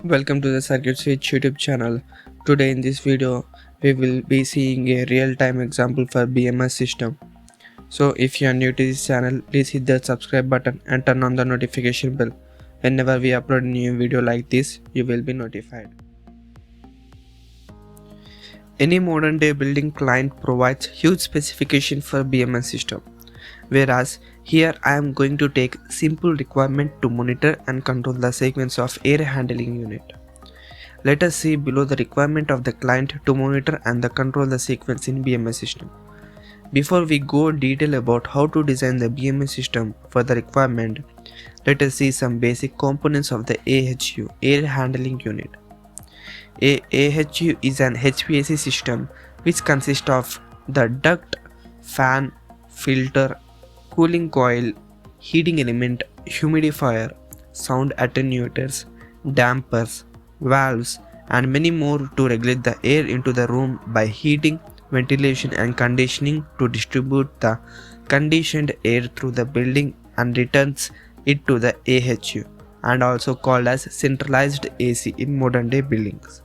Welcome to the Circuit Switch YouTube channel. Today in this video, we will be seeing a real-time example for BMS system. So if you are new to this channel, please hit the subscribe button and turn on the notification bell. Whenever we upload a new video like this, you will be notified. Any modern day building client provides huge specification for BMS system. Whereas here I am going to take simple requirement to monitor and control the sequence of air handling unit. Let us see below the requirement of the client to monitor and control the sequence in BMS system. Before we go detail about how to design the BMS system for the requirement, let us see some basic components of the AHU, air handling unit. AHU is an HVAC system which consists of the duct, fan, filter, cooling coil, heating element, humidifier, sound attenuators, dampers, valves, and many more to regulate the air into the room by heating, ventilation, and conditioning to distribute the conditioned air through the building and returns it to the AHU, and also called as centralized AC in modern day buildings.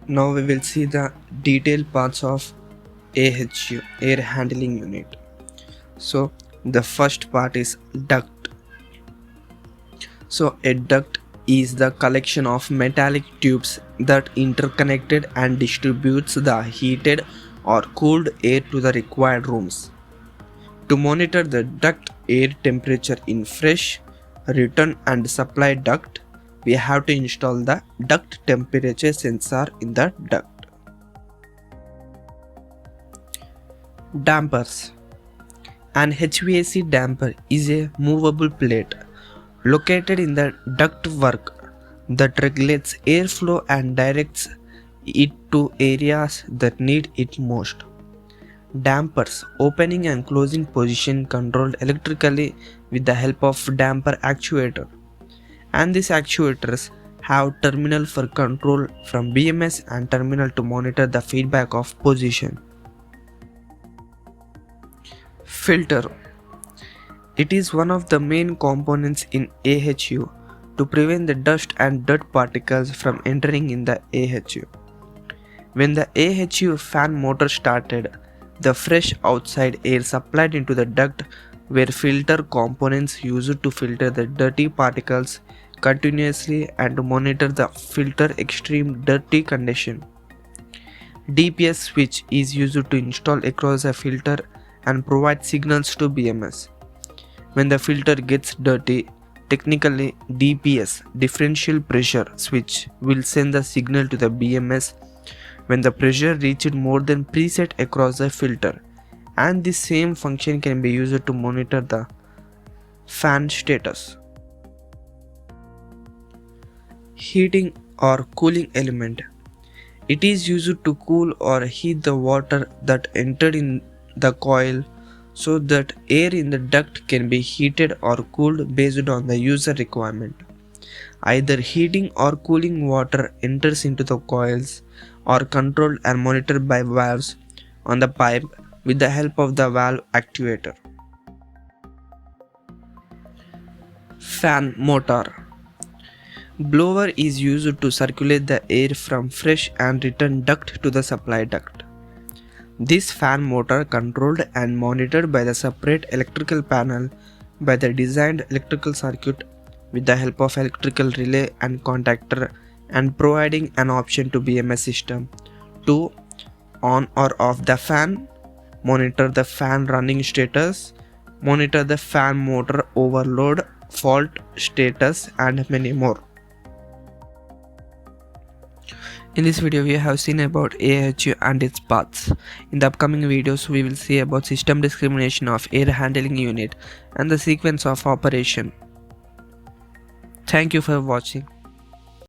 Now we will see the detailed parts of AHU, air handling unit. So the first part is duct. So a duct is the collection of metallic tubes that interconnected and distributes the heated or cooled air to the required rooms. To monitor the duct air temperature in fresh, return and supply duct, we have to install the duct temperature sensor in the duct. Dampers. An HVAC damper is a movable plate located in the ductwork that regulates airflow and directs it to areas that need it most. Dampers opening and closing position controlled electrically with the help of damper actuator, and these actuators have terminal for control from BMS and terminal to monitor the feedback of position. Filter. It is one of the main components in AHU to prevent the dust and dirt particles from entering in the AHU. When the AHU fan motor started, the fresh outside air supplied into the duct were filter components used to filter the dirty particles continuously and to monitor the filter extreme dirty condition. DPS switch is used to install across a filter and provide signals to BMS. When the filter gets dirty, technically DPS, differential pressure switch, will send the signal to the BMS when the pressure reached more than preset across the filter, and the same function can be used to monitor the fan status. Heating or cooling element. It is used to cool or heat the water that entered in the coil so that air in the duct can be heated or cooled based on the user requirement. Either heating or cooling water enters into the coils or controlled and monitored by valves on the pipe with the help of the valve actuator. Fan motor. Blower is used to circulate the air from fresh and return duct to the supply duct. This fan motor controlled and monitored by the separate electrical panel by the designed electrical circuit with the help of electrical relay and contactor, and providing an option to BMS system to on or off the fan, monitor the fan running status, monitor the fan motor overload, fault status, and many more. In this video we have seen about AHU and its parts. In the upcoming videos we will see about system discrimination of air handling unit and the sequence of operation. Thank you for watching.